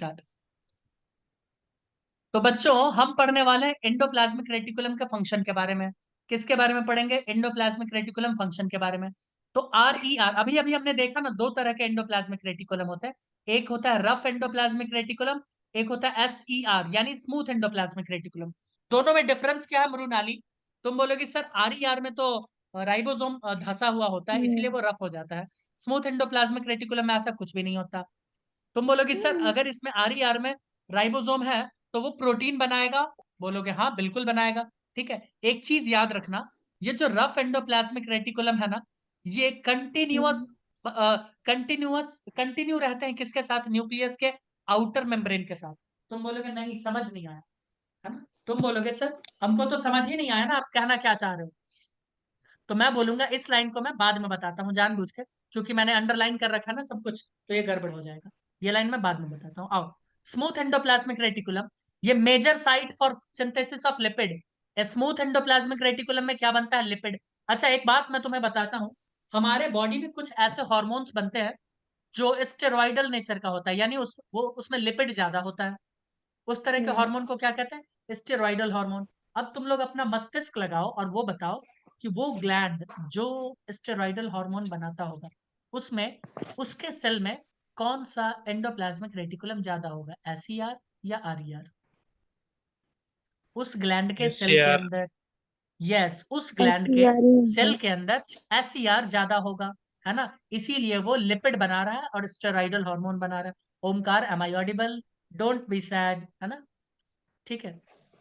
Start. तो बच्चों हम पढ़ने वाले हैं एंडोप्लाज्मिक रेटिकुलम के फंक्शन के बारे में। किसके बारे में पढ़ेंगे? एंडोप्लाज्मिक रेटिकुलम फंक्शन के बारे में। तो RER अभी अभी हमने देखा ना, दो तरह के एंडोप्लाज्मिक रेटिकुलम होते हैं। एक होता है रफ एंडोप्लाज्मिक रेटिकुलम, एक होता है SER यानी स्मूथ एंडोप्लाज्मिक रेटिकुलम। दोनों में डिफरेंस क्या है मृणाली? तुम बोलोगे सर RER में तो राइबोसोम धंसा हुआ होता है इसलिए वो रफ हो जाता है, स्मूथ एंडोप्लाज्मिक रेटिकुलम में ऐसा कुछ भी नहीं होता। तुम बोलोगे सर अगर इसमें RER में राइबोसोम है तो वो प्रोटीन बनाएगा? बोलोगे हाँ बिल्कुल बनाएगा। ठीक है, एक चीज याद रखना, ये जो रफ एंडोप्लाज्मिक रेटिकुलम है ना, ये कंटिन्यू रहते हैं किसके साथ? न्यूक्लियस के आउटर मेम्ब्रेन के साथ। तुम बोलोगे नहीं समझ नहीं आया, है ना? तुम बोलोगे सर हमको तो समझ ही नहीं आया ना, आप कहना क्या चाह रहे हो? तो मैं बोलूंगा इस लाइन को मैं बाद में बताता हूँ जानबूझ के, क्योंकि मैंने अंडरलाइन कर रखा है ना सब कुछ, तो ये गड़बड़ हो जाएगा। ये लाइन मैं बाद में बताता हूँ। आओ, स्मूथ एंडोप्लाज्मिक रेटिकुलम, ये major site for synthesis of lipid. Smooth endoplasmic reticulum में क्या बनता है? लिपिड। अच्छा एक बात मैं तुम्हें बताता हूँ, हमारे बॉडी में कुछ ऐसे हॉर्मोन्स बनते हैं जो स्टेरॉइडल नेचर का होता है, यानी वो उसमें लिपिड ज्यादा होता है। उस तरह के हम्म हार्मोन को क्या कहते हैं? Steroidal hormone. अब तुम लोग अपना मस्तिष्क लगाओ और वो बताओ कि वो ग्लैंड जो स्टेरॉइडल हार्मोन बनाता होगा उसमें, उसके सेल में कौन सा एंडोप्लाज्मिक रेटिकुलम ज्यादा होगा, SER या RER? उस ग्लैंड के सेल के SAR। अंदर, यस उस ग्लैंड के SER ही सेल होगा। के अंदर SER ज्यादा होगा, है ना? इसीलिए वो लिपिड बना रहा है और स्टेरॉइडल हार्मोन बना रहा है। Omkar, am I audible? Don't be sad, है ना? ठीक है,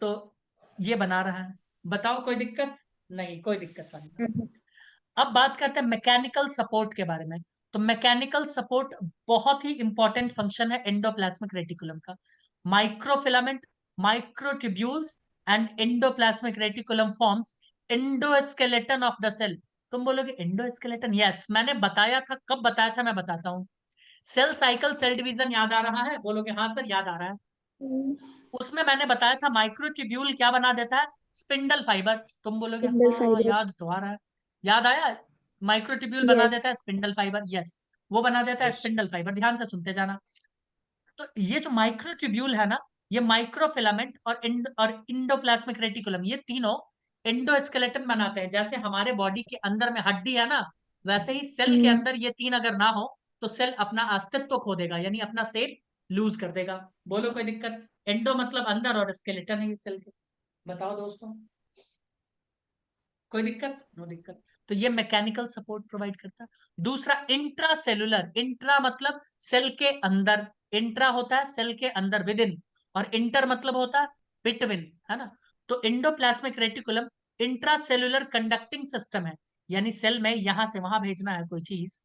तो ये बना रहा है। बताओ कोई दिक्कत? नहीं कोई दिक्कत वाली बात। हम्म, अब बात करते हैं मैकेनिकल सपोर्ट के बारे में। तो मैकेनिकल सपोर्ट बहुत ही इंपॉर्टेंट फंक्शन है एंडोप्लाज्मिक रेटिकुलम का। Microfilament, microtubules and endoplasmic reticulum forms endoskeleton of the cell. तुम बोलोगे एंडोस्केलेटन? यस मैंने बताया था, कब बताया था मैं बताता हूँ। सेल साइकिल, सेल डिवीजन याद आ रहा है? बोलोगे हाँ सर याद आ रहा है। उसमें मैंने बताया था माइक्रोट्यूब्यूल क्या बना देता है? Spindle fibre. तुम बोलोगे सिंगल हाँ फाइबर। याद तो आ रहा है, याद आया। माइक्रोट्यूब्यूल बना यस। देता है स्पिंडल फाइबर, यस वो बना देता है यस। Spindle fibre. ध्यान से सुनते जाना। तो ये जो माइक्रोट्यूब्यूल है ना, ये माइक्रोफिलामेंट और इंडोप्लाज्मिक रेटिकुलम, ये तीनों एंडोस्केलेटन बनाते हैं। जैसे हमारे बॉडी के अंदर में हड्डी है ना, वैसे ही सेल के हम्म अंदर ये तीन अगर ना हो तो सेल अपना अस्तित्व खो देगा, यानी अपना शेप लूज कर देगा। बोलो कोई दिक्कत? एंडो मतलब अंदर और स्केलेटन है ये सेल के। बताओ दोस्तों, कोई दिक्कत? नो दिक्कत। तो ये मैकेनिकल सपोर्ट प्रोवाइड करता है। दूसरा इंट्रा सेलुलर, इंट्रा मतलब सेल के अंदर, इंट्रा होता है सेल के अंदर विद इन, और इंटर मतलब होता है बिटवीन, है ना? तो endoplasmic reticulum intra cellular conducting system है, यानी सेल में यहां से वहां भेजना है कोई चीज।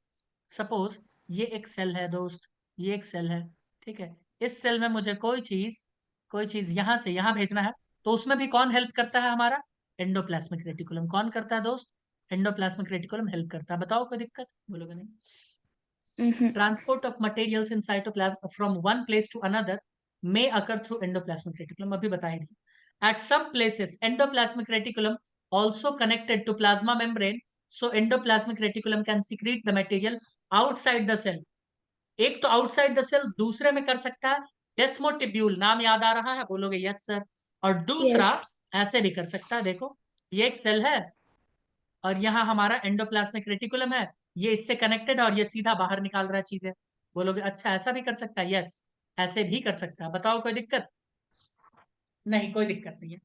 सपोज ये एक सेल है दोस्त, ये एक सेल है, ठीक है? इस सेल में मुझे कोई चीज यहां से यहां भेजना है, तो उसमें भी कौन हेल्प करता है? हमारा एंडोप्लाज्मिक रेटिकुलम। कौन करता है दोस्त? एंडोप्लाज्मिक रेटिकुलम हेल्प करता है। बताओ कोई दिक्कत? बोलोगे नहीं। Hmm transport of materials in cytoplasm from one place to another may occur through endoplasmic reticulum, अभी बताया नहीं। At some places endoplasmic reticulum also connected to plasma membrane, so endoplasmic reticulum can secrete the material outside the cell। एक तो outside the cell, दूसरे में कर सकता है डेस्मोटिब्यूल। नाम याद आ रहा है? बोलोगे यस सर। और दूसरा यस। ऐसे भी कर सकता है, देखो ये एक सेल है और यहाँ हमारा एंडोप्लाज्मिक रेटिकुलम है, ये इससे कनेक्टेड है और ये सीधा बाहर निकाल रहा है चीजें। बोलोगे अच्छा ऐसा भी कर सकता है? यस ऐसे भी कर सकता है। बताओ कोई दिक्कत? नहीं कोई दिक्कत नहीं है।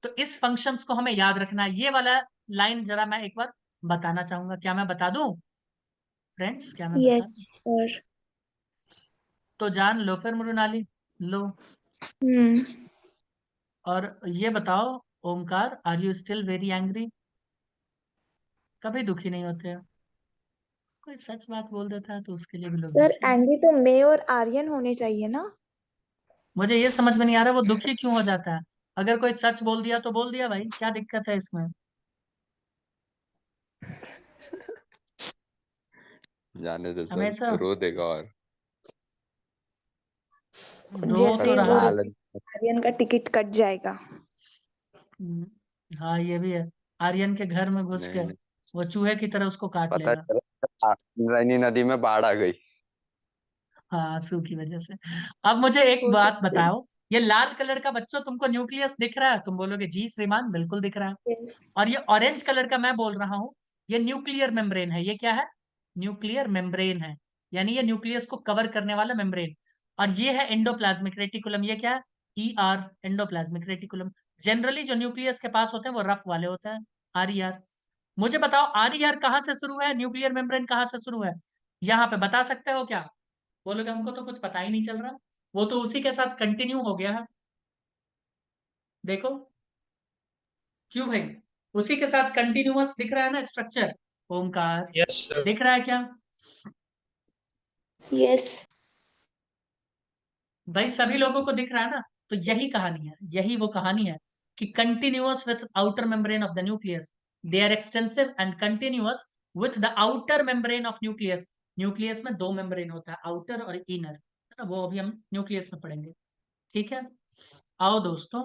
तो इस फंक्शंस को हमें याद रखना है। ये वाला लाइन जरा मैं एक बार बताना चाहूंगा, क्या मैं बता दूं फ्रेंड्स? क्या मैं बता यस दूं? सर। तो जान लो फिर मृणाली, लो। हम्म और ये बताओ Omkar, are you still very angry? कभी दुखी नहीं होते हो? कोई सच बात बोल देता है तो उसके लिए भी लोग सर, दुखी हो एंग्री तो मैं और आर्यन होने चाहिए ना। मुझे ये समझ में नहीं आ रहा वो दुखी क्यों हो जाता है? अगर कोई सच बोल दिया तो बोल दिया भाई, क्या दिक्कत है इसमें? जाने दो सर, हमेशा रो देगा और रो तो जैसे सर वो रहा। लालच। आर्यन का टिकट कट जाएगा। हम्म, हाँ ये भी है। आर्यन के घर में घुस के नहीं नहीं, वो चूहे की तरह उसको काट पता लेगा। चला रानी नदी में बाढ़ आ गई। हाँ, आंसू की वजह से। अब मुझे एक हो बात सकते हैं। बताओ, ये लाल कलर का बच्चों तुमको न्यूक्लियस दिख रहा है? तुम बोलोगे जी श्रीमान बिल्कुल दिख रहा है। यस। और ये ऑरेंज कलर का मैं बोल रहा हूँ, ये न्यूक्लियर मेम्ब्रेन है। ये क्या है? न्यूक्लियर मेम्ब्रेन है, यानी ये न्यूक्लियस को कवर करने वाला मेम्ब्रेन। और ये है एंडोप्लाज्मिक रेटिकुलम। ये क्या है? ER, endoplasmic reticulum. जनरली जो न्यूक्लियस के पास होते हैं वो रफ वाले होते हैं, RER। मुझे बताओ RER कहाँ से शुरू है, न्यूक्लियर मेम्ब्रेन कहाँ से शुरू है? यहाँ पे बता सकते हो क्या? बोलोगे हमको तो कुछ पता ही नहीं चल रहा। वो तो उसी के साथ कंटिन्यू हो गया है। देखो, क्यों भाई? उसी के साथ कंटिन्यूअस दिख रहा है ना स्ट्रक्चर, ओमकार। Yes sir. दिख रहा है क्या? यस। भाई सभी लोगों को दिख रहा है ना? तो यही कहानी है, यही वो कहानी है कि continuous with outer membrane of the nucleus, they are extensive and continuous with the outer membrane of nucleus. Nucleus में दो मेम्ब्रेन होता है, आउटर और इनर, है ना? वो अभी हम न्यूक्लियस में पढ़ेंगे। ठीक है, आओ दोस्तों,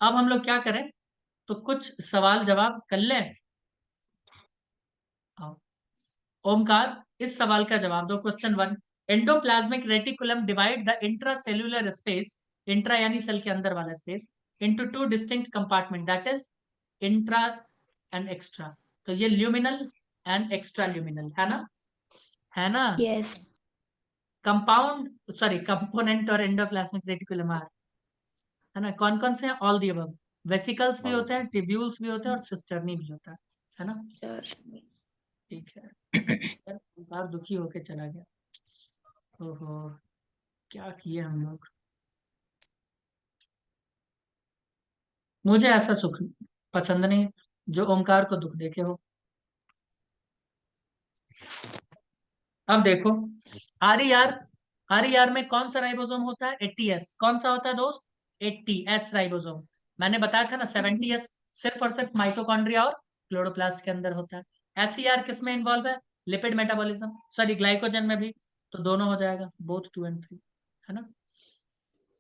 अब हम लोग क्या करें, तो कुछ सवाल जवाब कर लें। आओ। ओमकार, इस सवाल का जवाब दो। Question 1, endoplasmic reticulum divide the intracellular space, intra यानी सेल के अंदर वाला space, into two distinct compartment, that is intra and extra. तो ये ल्यूमिनल एंड एक्स्ट्रा ल्यूमिनल है ना? है ना? यस। कंपाउंड, सॉरी, कंपोनेंट और एंडोप्लाज्मिक रेटिकुलम आर, है ना? कौन कौन से हैं? All the above. वेसिकल्स भी हाँ, होते हैं, टिब्यूल्स भी होते हैं, और सिस्टर्नी भी होता है ना? सर। ठीक है। यार, ओमकार दुखी होके चला गया। ओहो, क्या किए हम लोग। मुझे ऐसा सुख पसंद नहीं, जो ओमकार को दुख देके हो। अब देखो, RER, RER में कौन सा राइबोसोम होता है? 80S। कौन सा होता है दोस्त? 80S ribosome. मैंने बताया था ना 70S सिर्फ और सिर्फ माइटोकॉन्ड्रिया और क्लोरोप्लास्ट के अंदर होता है। SER किस में इन्वॉल्व है? लिपिड मेटाबॉलिज्म, सॉरी ग्लाइकोजन में भी। तो दोनों हो जाएगा, बोथ 2 and 3, है ना?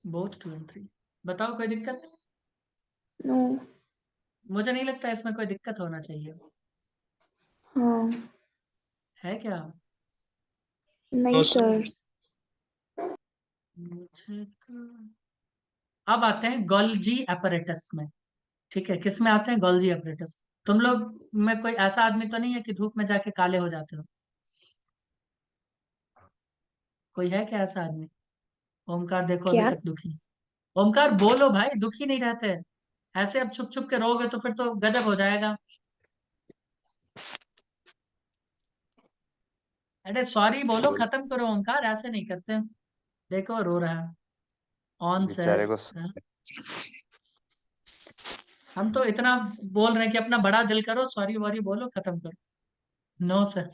Both 2 and 3। बताओ कोई दिक्कत? नो। मुझे नहीं लगता इसमें कोई दिक्कत होना चाहिए, हाँ। है क्या? नहीं नो सर। सर। मुझे तो... अब आते हैं गोल्जी एपरेटस में। ठीक है, किस में आते हैं? Golgi apparatus. तुम लोग में कोई ऐसा आदमी तो नहीं है कि धूप में जाके काले हो जाते हो? कोई है क्या ऐसा आदमी? ओमकार देखो अभी क्या? तक दुखी। ओमकार बोलो भाई, दुखी नहीं रहते? ऐसे अब छुप छुप के रोगे तो फिर तो गजब हो जाएगा। अरे सॉरी बोलो, बोल खत्म करो ओमकार, ऐसे नहीं करते। देखो रो रहा है। ऑन बेचारे सर। को हम तो इतना बोल रहे हैं कि अपना बड़ा दिल करो, सॉरी वॉरी बोलो, खत्म करो। No sir.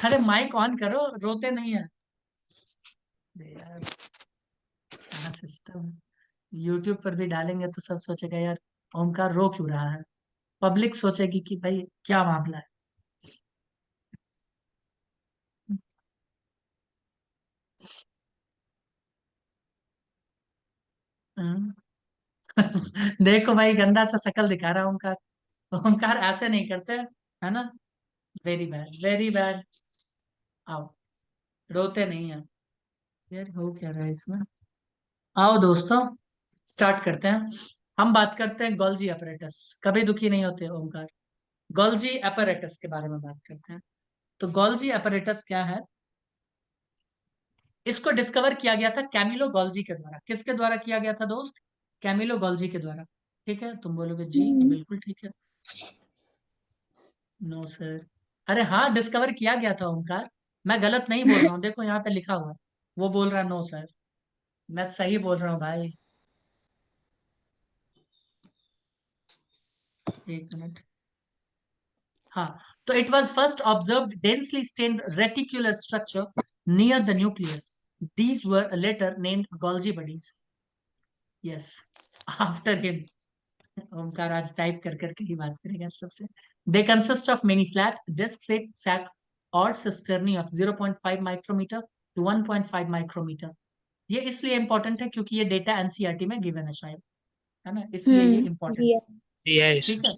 अरे माइक ऑन करो, रोते नहीं है। अरे यार, क्या सिस्टम। यूट्यूब पर भी डालेंगे तो सब सोचेगा यार ओमकार रो क्यों रहा है। पब्लिक सोचेगी कि भाई क्या मामला है। हम्म। देखो भाई, गंदा सा शक्ल दिखा रहा है ओमकार। ओमकार ऐसे नहीं करते, है ना? Very bad, very bad. आओ, रोते नहीं है। यार हो क्या रहा है इसमें? आओ दोस्तों, स्टार्ट करते हैं। हम बात करते हैं गोल्जी अपरेटस। कभी दुखी नहीं होते ओमकार। गोल्जी अपरेटस के बारे में बात करते हैं। तो गोल्जी अपरेटस क्या है? इसको डिस्कवर किया गया था कैमिलो गोल्जी के द्वारा। किसके द्वारा किया गया था दोस्त? कैमिलो गोल्जी के द्वारा। ठीक है, तुम बोलोगे जी हम्म। बिल्कुल ठीक है। No sir. अरे हाँ, डिस्कवर किया गया था ओमकार, मैं गलत नहीं बोल रहा हूँ। देखो यहाँ पे लिखा हुआ है। वो बोल रहा है नो सर, मैं सही बोल रहा हूँ भाई। एक मिनट। हाँ, तो it was first observed densely stained reticular structure near the nucleus, these were later named Golgi bodies. Yes, after him. Omkar आज टाइप कर करके ही बात करेगा सबसे। They consist of many flat disc shape sac or cisternae of 0.5 micrometer to 1.5 micrometer. ये इसलिए important है क्योंकि ये डेटा एनसीईआरटी में गिवन है शायद, है ना? इसलिए ये इंपॉर्टेंट दिया। है। यस। ठीक है,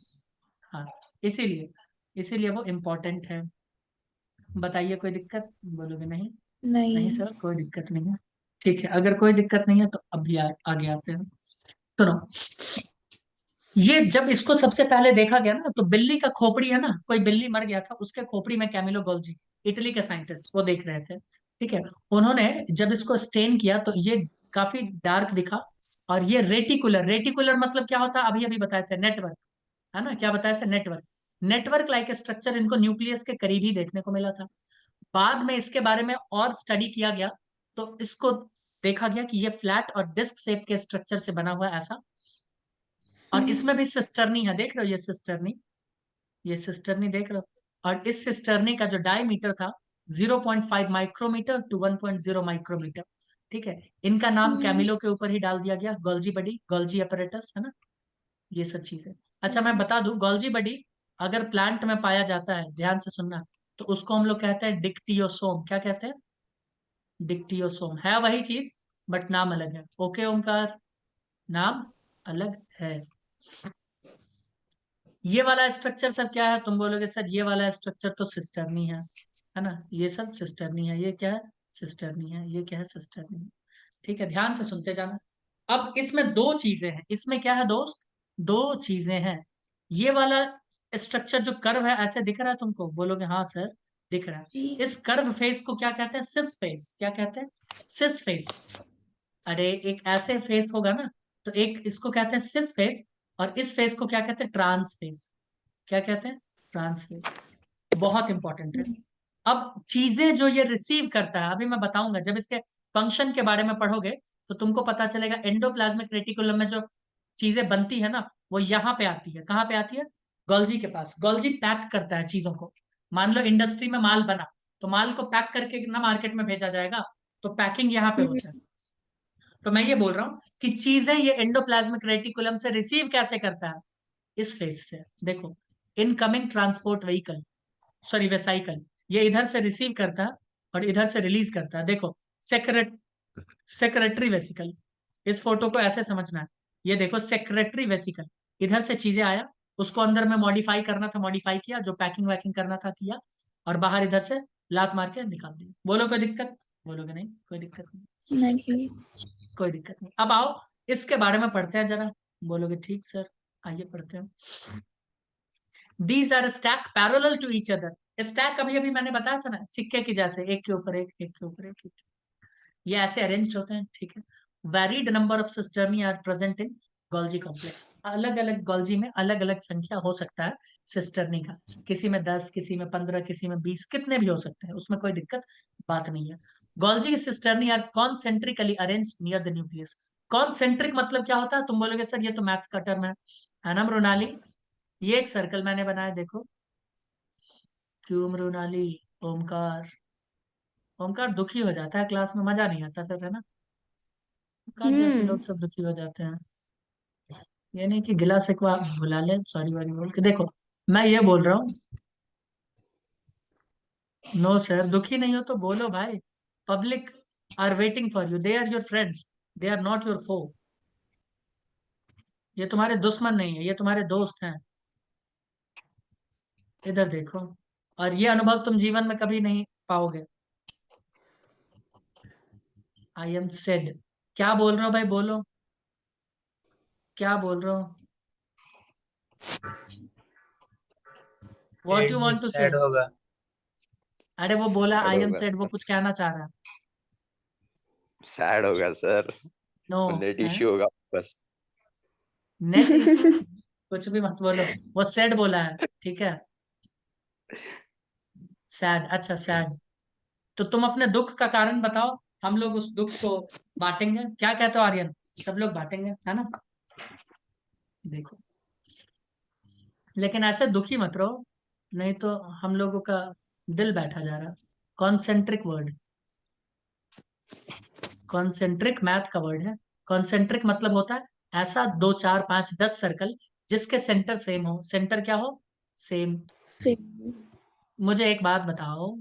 हाँ, इसीलिए इसीलिए वो इम्पोर्टेंट है। बताइए कोई दिक्कत? बोलोगे नहीं? नहीं नहीं। सर, कोई दिक्कत नहीं है। ठीक है, अगर कोई दिक्कत नहीं है तो अभी आगे आते हैं। सुनो, ये जब इसको सबसे पहले देखा गया ना, तो बिल्ली का खोपड़ी है ना, कोई बिल्ली मर गया था, उसके खोपड़ी में कैमिलो गोल्जी, इटली के साइंटिस्ट, वो देख रहे थे। ठीक है, उन्होंने जब इसको स्टेन किया तो ये काफी डार्क दिखा। और ये रेटिकुलर, रेटिकुलर मतलब क्या होता है, अभी अभी बताए थे, नेटवर्क, है ना, क्या बताया था, नेटवर्क। नेटवर्क लाइक स्ट्रक्चर इनको न्यूक्लियस के करीब ही देखने को मिला था। बाद में इसके बारे में और स्टडी किया गया, तो इसको देखा गया कि ये फ्लैट और डिस्क शेप के स्ट्रक्चर से बना हुआ है ऐसा। और इसमें भी सिस्टर्नी है, देख रहे हो ये सिस्टर्नी, ये सिस्टर्नी देख रहे हो। और इस सिस्टर्नी का जो डायमीटर था 0.5 माइक्रोमीटर टू 1.0 माइक्रोमीटर। ठीक है, इनका नाम कैमिलो के ऊपर ही डाल दिया गया, गोल्जी बडी, गोल्जी अपरेटस, है ना, ये सब चीजें। अच्छा मैं बता दूं, गोल्जी बडी अगर प्लांट में पाया जाता है, ध्यान से सुनना, तो उसको हम लोग कहते हैं डिक्टियोसोम। क्या कहते हैं, डिक्टियोसोम, है वही चीज, बट नाम अलग है। ओके ओमकार, नाम अलग है। ये वाला स्ट्रक्चर सब क्या है, तुम बोलोगे सर ये वाला स्ट्रक्चर तो सिस्टर्नी है ना, ये सब सिस्टर्नी है, ये क्या है, सिस्टर्नी है, ये क्या है, सिस्टर्नी है। ठीक है, ध्यान से सुनते जाना। अब इसमें दो चीजें हैं, इसमें क्या है दोस्त, दो चीजें हैं। ये वाला स्ट्रक्चर जो कर्व है ऐसे दिख रहा है तुमको, बोलोगे हाँ सर दिख रहा है। जी। इस कर्व फेस को क्या कहते हैं, सिस फेस, क्या कहते हैं, सिस फेस। अरे एक ऐसे फेस होगा ना, तो एक इसको कहते हैं सिस फेस, और इस फेस को क्या कहते हैं, ट्रांस फेस। क्या कहते हैं, ट्रांस फेस। बहुत इंपॉर्टेंट है। अब चीजें जो ये रिसीव करता है, अभी मैं बताऊंगा, जब इसके फंक्शन के बारे में पढ़ोगे तो तुमको पता चलेगा। एंडोप्लाज्मिक रेटिकुलम में जो चीजें बनती है ना, वो यहाँ पे आती है, कहाँ पे आती है, गोल्जी के पास। गोल्जी पैक करता है चीजों को। मान लो इंडस्ट्री में माल बना, तो माल को पैक करके ना मार्केट में भेजा जाएगा, तो पैकिंग यहाँ पे होता है। तो मैं ये बोल रहा हूँ कि चीजें ये एंडोप्लाज्मिक रेटिकुलम से रिसीव कैसे करता है, इस फेस से। देखो, incoming transport vehicle, sorry vesicle, ये इधर से रिसीव करता है और इधर से रिलीज करता है। देखो, सेक्रेटरी वेसिकल, इस फोटो को ऐसे समझना है। ये देखो सेक्रेटरी वेसिकल, इधर से चीजें आया, उसको अंदर में मॉडिफाई करना था, मॉडिफाई किया, जो पैकिंग वैकिंग करना था किया, और बाहर इधर से लात मार के निकाल दिया। बोलो कोई दिक्कत, बोलोगे नहीं, कोई दिक्कत नहीं, नहीं। कोई दिक्कत नहीं। अब आओ इसके बारे में पढ़ते हैं जरा, बोलोगे ठीक सर, आइए पढ़ते हैं। These are stacked parallel to each other. Stack अभी अभी मैंने बताया था ना, सिक्के की जैसे, एक के ऊपर एक, एक के ऊपर एक, ये ऐसे अरेंज होते हैं। ठीक है, varied number of cisternae are present in Golgi complex. अलग अलग गोल्जी में अलग अलग संख्या हो सकता है सिस्टर्नी का, किसी में 10, किसी में 15, किसी में 20, कितने भी हो सकते हैं, उसमें कोई दिक्कत बात नहीं है। Golgi cisternae are concentrically arrange near the nucleus. Concentric मतलब क्या होता है, तुम बोलोगे सर ये तो मैथ्स का टर्म है ना मृणाली। ये एक सर्कल मैंने बनाया, देखो, क्यों मृणाली, ओमकार, ओमकार दुखी हो जाता है क्लास में, मजा नहीं आता फिर, है ना, ओमकार जैसे लोग सब दुखी हो जाते हैं। ये नहीं कि गिला शिकवा भुला ले, सॉरी वारी बोल के, देखो मैं ये बोल रहा हूँ, नो सर दुखी नहीं हो तो बोलो भाई, public are waiting for you, they are your friends, they are not your foe. ये तुम्हारे दुश्मन नहीं है, ये तुम्हारे दोस्त हैं। इधर देखो, और ये अनुभव तुम जीवन में कभी नहीं पाओगे। आई एम सेड, क्या बोल रहे हो भाई, बोलो क्या बोल रहे हो, व्हाट सैड यू नहीं, वांट टू से। सैड होगा। अरे वो बोला सैड आई एम होगा सेड, वो सर, कुछ कहना चाह रहा है। सैड होगा सर, नो, नेट है इश्यू होगा बस। नेट इश्यू, कुछ भी मत बोलो, वो सैड बोला है, ठीक है, सैड, अच्छा सैड। तो तुम अपने दुख का कारण बताओ, हम लोग उस दुख को बांटेंगे, क्या कहते हो आर्यन, सब लोग बांटेंगे, है ना। देखो, लेकिन ऐसे दुखी मत रहो, नहीं तो हम लोगों का दिल बैठा जा रहा। कॉन्सेंट्रिक वर्ड, कॉन्सेंट्रिक मैथ का वर्ड है। कॉन्सेंट्रिक मतलब होता है ऐसा 2, 4, 5, 10 सर्कल जिसके सेंटर सेम हो, सेंटर क्या हो, सेम। सेम। मुझे एक बात बताओ,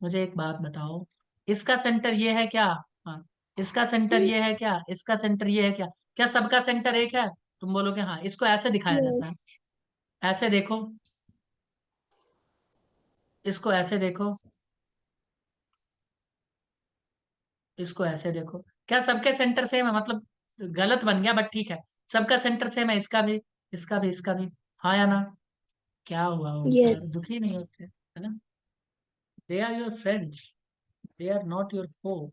मुझे एक बात बताओ, इसका सेंटर ये है क्या, हाँ, इसका सेंटर ये है क्या, इसका सेंटर ये है क्या, क्या सबका सेंटर एक है, तुम बोलोगे हाँ। इसको ऐसे दिखाया जाता है, यस। ऐसे देखो, इसको ऐसे देखो, इसको ऐसे देखो, क्या सबके सेंटर सेम है? मतलब गलत बन गया बट ठीक है, सबका सेंटर सेम है, इसका भी, इसका भी, इसका भी। हाँ या ना? क्या हुआ ओमकार, Yes. दुखी नहीं होते है ना? They are your friends, they are not your foe.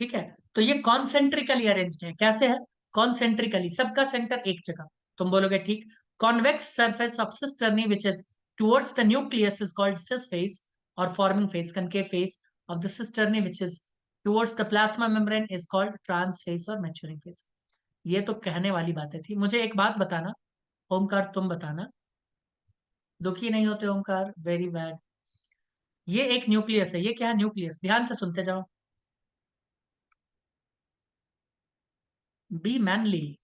ठीक है, तो ये कॉन्सेंट्रिकली अरेंज्ड है। कैसे है? कॉन्सेंट्रिकली, सबका सेंटर एक जगह। तुम बोलोगे ठीक। Convex surface of cisternae which is towards the nucleus is called cis face, or forming face, concave face of the cisternae which is towards the plasma membrane is called trans face or maturing face. ये तो कहने वाली बातें थी। मुझे एक बात बताना, ओमकार तुम बताना, दुखी नहीं होते ओमकार? Very bad. ये एक न्यूक्लियस है, ये क्या है? न्यूक्लियस। ध्यान से सुनते जाओ। बी मैनली,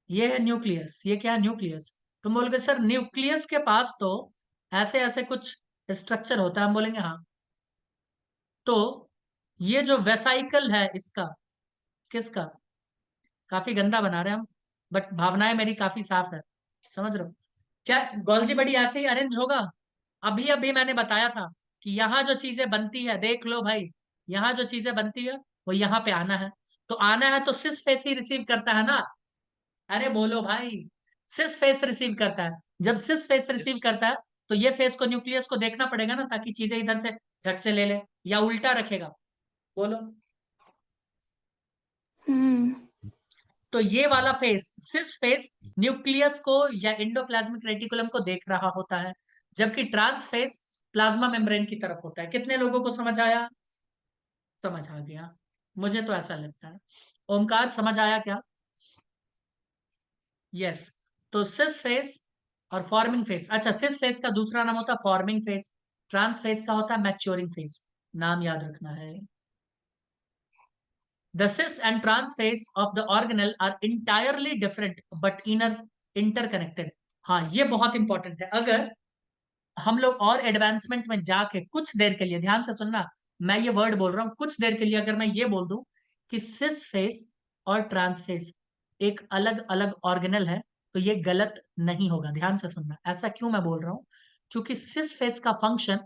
ये है न्यूक्लियस। ये क्या है? न्यूक्लियस। तुम बोलोगे सर न्यूक्लियस के पास तो ऐसे ऐसे कुछ स्ट्रक्चर होता है, हम बोलेंगे हाँ। तो ये जो वेसाइकल है इसका, किसका? काफी गंदा बना रहे हैं हम, बट भावनाएं मेरी काफी साफ है, समझ रहे हो? क्या गोल्जी बड़ी ऐसे ही अरेंज होगा? अभी अभी मैंने बताया था कि यहाँ जो चीजें बनती है, देख लो भाई, यहाँ जो चीजें बनती है वो यहाँ पे आना है। तो आना है तो सिस फेस ही रिसीव करता है ना? अरे बोलो भाई, सिस फेस रिसीव करता है। जब सिस फेस रिसीव Yes. करता है तो ये फेस को, न्यूक्लियस को देखना पड़ेगा ना, ताकि चीजें इधर से झट से ले ले, या उल्टा रखेगा? बोलो। Hmm. तो ये वाला फेस, सिस फेस, न्यूक्लियस को या एंडोप्लाज्मिक रेटिकुलम को देख रहा होता है, जबकि ट्रांस फेस प्लाज्मा मेम्ब्रेन की तरफ होता है। कितने लोगों को समझ आया? समझ आ गया, मुझे तो ऐसा लगता है। ओमकार समझ आया क्या? यस। तो सिस फेस और फॉर्मिंग फेस, अच्छा सिस फेस का दूसरा नाम होता है फॉर्मिंग फेस, ट्रांस फेस का होता है मैच्योरिंग फेस। नाम याद रखना है। The cis and trans phase of the organelle are entirely different but interconnected. हाँ, ये बहुत इंपॉर्टेंट है। अगर हम लोग और एडवांसमेंट में जाके कुछ देर के लिए, ध्यान से सुनना, मैं ये वर्ड बोल रहा हूं, कुछ देर के लिए अगर मैं ये बोल दूं कि सिस फेस और ट्रांस फेस एक अलग अलग ऑर्गेनल है, तो ये गलत नहीं होगा। ध्यान से सुनना, ऐसा क्यों मैं बोल रहा हूं? क्योंकि सिस फेस का फंक्शन,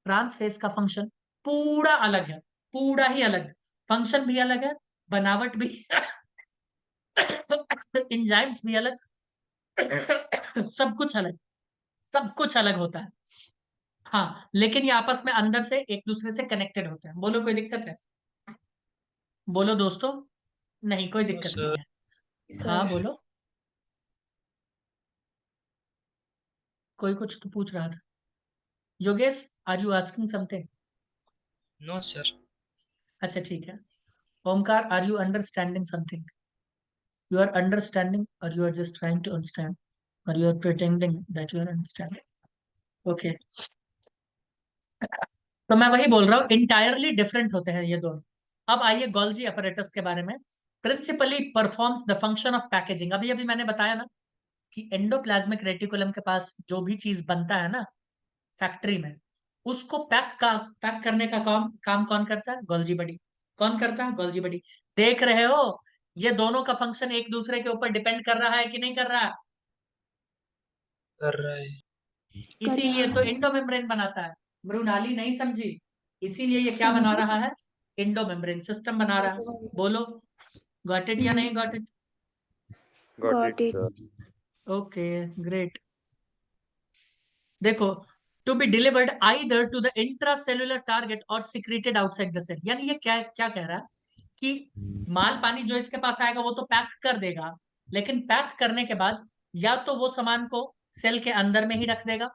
ट्रांस फेस का फंक्शन पूरा अलग है, पूरा ही अलग। फंक्शन भी अलग है, बनावट भी इंजाइम्स भी अलग, सब कुछ अलग, सब कुछ अलग होता है। हाँ, लेकिन ये आपस में अंदर से एक दूसरे से कनेक्टेड होते हैं। बोलो कोई दिक्कत है? बोलो दोस्तों। नहीं, कोई No, दिक्कत sir. नहीं है। हाँ Sir. बोलो, कोई कुछ तो पूछ रहा था। Yogesh, are you asking something? No, sir. अच्छा ठीक है। Omkar, are you understanding something? You are understanding or you are just trying to understand, or you are pretending that you are understanding? Okay. तो मैं वही बोल रहा हूँ, इंटायरली डिफरेंट होते हैं ये दोनों। अब आइए गोल्जी अपरेटस के बारे में। Principally performs the function of packaging. अभी अभी मैंने बताया ना कि एंडोप्लाज्मिक रेटिकुलम के पास जो भी चीज बनता है ना फैक्ट्री में, उसको पैक करने का काम काम कौन करता है? गोल्जी बडी। कौन करता है? गोल्जी बडी। देख रहे हो, ये दोनों का फंक्शन एक दूसरे के ऊपर डिपेंड कर रहा है कि नहीं कर रहा है? कर रहा है। कर इसीलिए रहा तो है। इंडो मेम्ब्रेन बनाता है। मृणाली नहीं समझी? इसीलिए ये क्या बना समझे। रहा है? इंडो मेम्ब्रेन सिस्टम बना रहा है। बोलो, गॉट इट या नहीं got it? Got Got it, it. sir. Okay, great. देखो, to be delivered either to the intracellular target or secreted outside the cell. यानी ये क्या क्या कह रहा है कि माल पानी जो इसके पास आएगा वो तो पैक कर देगा, लेकिन पैक करने के बाद या तो वो सामान को सेल के अंदर में ही रख देगा,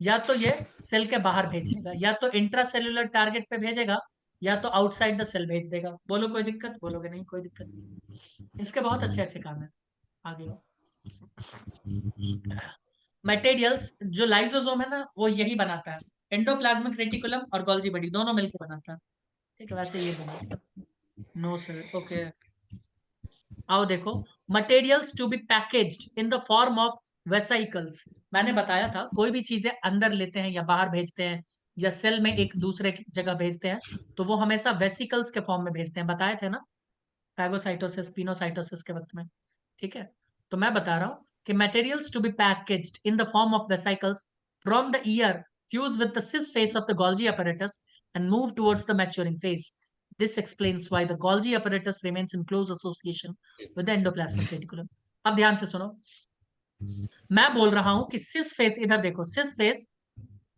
या तो ये सेल के बाहर भेज देगा, या तो इंट्रा सेल्यूलर टारगेट पे भेजेगा, या तो आउटसाइड द सेल भेज देगा। बोलो कोई दिक्कत? बोलोगे नहीं कोई दिक्कत नहीं। इसके बहुत अच्छे अच्छे काम है। आगे मटेरियल्स, जो लाइसोसोम है ना वो यही बनाता है। एंडोप्लाज्मिक रेटिकुलम और गोल्जी बॉडी दोनों मिलकर बनाता है। ठीक है, वैसे ये बनाता है। No sir, okay. आओ देखो, materials to be packaged in the form of vesicles. मैंने बताया था कोई भी चीजें अंदर लेते हैं या बाहर भेजते हैं या सेल में एक दूसरे की जगह भेजते हैं, तो वो हमेशा वेसिकल्स के फॉर्म में भेजते हैं। बताए थे ना फैगोसाइटोसिस पिनोसाइटोसिस के वक्त में। ठीक है, तो मैं बता रहा हूं कि materials to be packaged in the form of vesicles from the ER fuse with the cis phase of the Golgi apparatus and move towards the maturing phase. This explains why the Golgi apparatus remains in close association with the endoplasmic reticulum. अब ध्यान से सुनो, मैं बोल रहा हूं कि cis face, इधर देखो, सिस फेस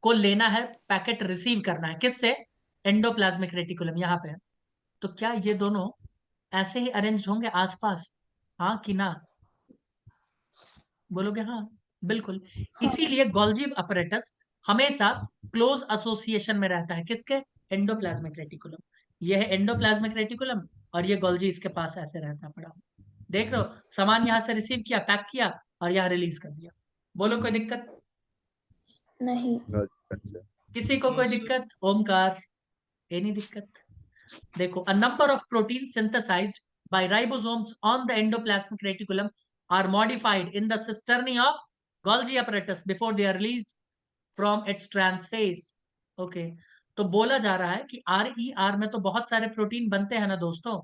को लेना है, पैकेट रिसीव करना है किससे? एंडोप्लाज्मिक रेटिकुलम, यहां पे है। तो क्या ये दोनों ऐसे ही अरेंज होंगे आसपास? हाँ कि ना? बोलोगे हाँ, बिल्कुल। इसीलिए गोल्जी अपरेटस हमेशा क्लोज एसोसिएशन में रहता है किसके? Endoplasmic reticulum. ये है एंडोप्लाज्मिक रेटिकुलम और ये गोल्जी इसके पास ऐसे रहता है पड़ा। देख रहे हो, सामान यहां से रिसीव किया, पैक किया और यहाँ रिलीज कर दिया। बोलो कोई दिक्कत? नहीं। किसी को कोई दिक्कत? ओमकार, एनी दिक्कत? देखो, a number of proteins synthesized by ribosomes on the endoplasmic reticulum are modified in the cisternae of Golgi apparatus before they are released from its trans phase. Okay, तो बोला जा रहा है कि RER में तो बहुत सारे प्रोटीन बनते हैं ना दोस्तों।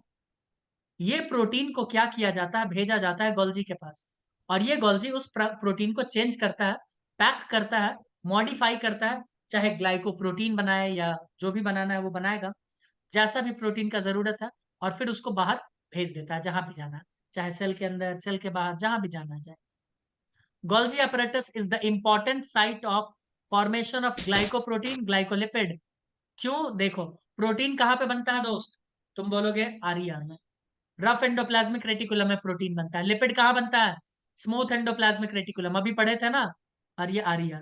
ये प्रोटीन को क्या किया जाता है? भेजा जाता है गोल्जी के पास, और ये गोल्जी उस प्रोटीन को चेंज करता है, पैक करता है, मॉडिफाई करता है, चाहे ग्लाइकोप्रोटीन बनाए या जो भी बनाना है वो बनाएगा, जैसा भी प्रोटीन का जरूरत है, और फिर उसको बाहर भेज देता है जहां भी जाना है, चाहे सेल के अंदर, सेल के बाहर, जहां भी जाना जाए। Golgi apparatus is the important site of formation of glycoprotein, glycolipid. क्यों? देखो, प्रोटीन कहां पे बनता है दोस्त? तुम बोलोगे RER में। रफ एंडोप्लाज्मिक रेटिकुलम में प्रोटीन बनता है। लिपिड कहां बनता है? स्मूथ एंडोप्लाज्मिक रेटिकुलम, अभी पढ़े थे ना। और ये RER।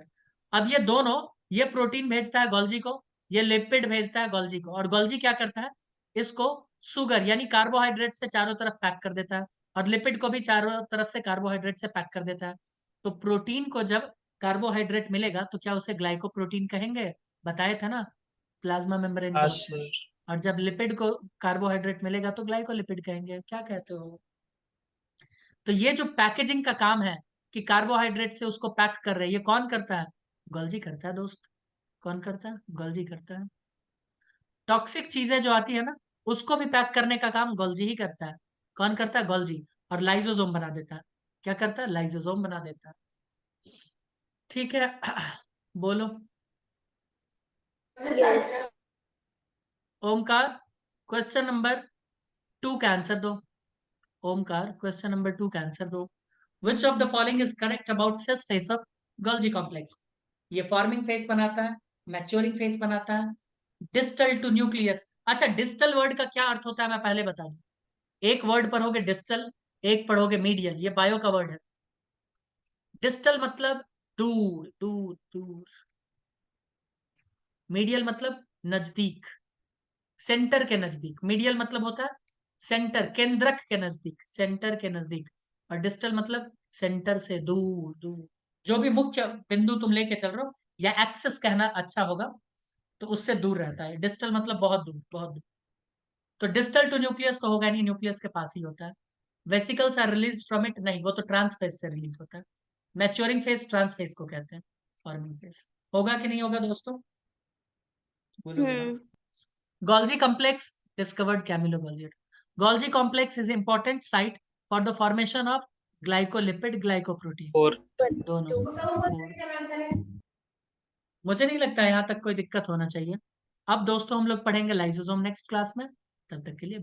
अब ये दोनों, ये प्रोटीन भेजता है गोल्जी को, ये लिपिड भेजता है गोल्जी को, और गोल्जी क्या करता है? इसको शुगर यानी कार्बोहाइड्रेट से चारों तरफ पैक कर देता है, और लिपिड को भी चारों तरफ से कार्बोहाइड्रेट से पैक कर देता है। तो प्रोटीन को जब कार्बोहाइड्रेट मिलेगा तो क्या उसे ग्लाइकोप्रोटीन कहेंगे? बताए थे ना, प्लाज्मा मेम्ब्रेन हाँ का। सर। और जब लिपिड को कार्बोहाइड्रेट मिलेगा तो ग्लाइकोलिपिड कहेंगे। क्या कहते हो? तो ये जो पैकेजिंग का काम है कि कार्बोहाइड्रेट से उसको पैक कर रहे हैं, ये कौन करता है? गोल्जी करता है दोस्त। कौन करता है? गोल्जी करता है। टॉक्सिक चीजें जो आती है ना, उसको भी पैक करने का काम गोल्जी ही करता है। कौन करता है? गोल्जी। और लाइजोसोम बना देता है। क्या करता है? लाइजोसोम बना देता है। ठीक है, बोलो। यस। ओमकार, क्वेश्चन नंबर 2 का आंसर दो। ओमकार, क्वेश्चन नंबर 2 का आंसर दो। Which of the following is correct about cis phase of Golgi complex? ये फॉर्मिंग फेस बनाता है, मैच्योरिंग फेस बनाता है, डिस्टल टू न्यूक्लियस। अच्छा, डिस्टल वर्ड का क्या अर्थ होता है मैं पहले बता दूं। एक वर्ड पढ़ोगे डिस्टल, एक पढ़ोगे मीडियल, ये बायो का वर्ड है। डिस्टल मतलब दूर दूर दूर, मीडियल मतलब नजदीक, सेंटर के नजदीक। मीडियल मतलब होता है सेंटर, केंद्रक के नजदीक, सेंटर के नजदीक। और डिस्टल मतलब सेंटर से दूर दूर, जो भी मुख्य बिंदु तुम लेके चल रहे हो, या एक्सेस कहना अच्छा होगा, तो उससे दूर रहता है। डिस्टल मतलब बहुत दूर, बहुत दूर। तो डिस्टल टू न्यूक्लियस तो होगा नहीं, न्यूक्लियस के पास ही होता है। Vesicles are release from it, नहीं, वो तो ट्रांसफेज से रिलीज होता है। मैच्योरिंग फेज ट्रांसफेज को कहते हैं, फॉर्मिंग फेज। होगा कि नहीं होगा दोस्तों? बोलोगे हाँ। Golgi complex discovered Camilo Golgi. Golgi complex is important site for the formation of glycolipid, glycoprotein. और दोनों। मुझे नहीं लगता यहाँ तक कोई दिक्कत होना चाहिए। अब दोस्तों हम लोग पढ़ेंगे लाइसोसोम नेक्स्ट क्लास में। तब तक के लिए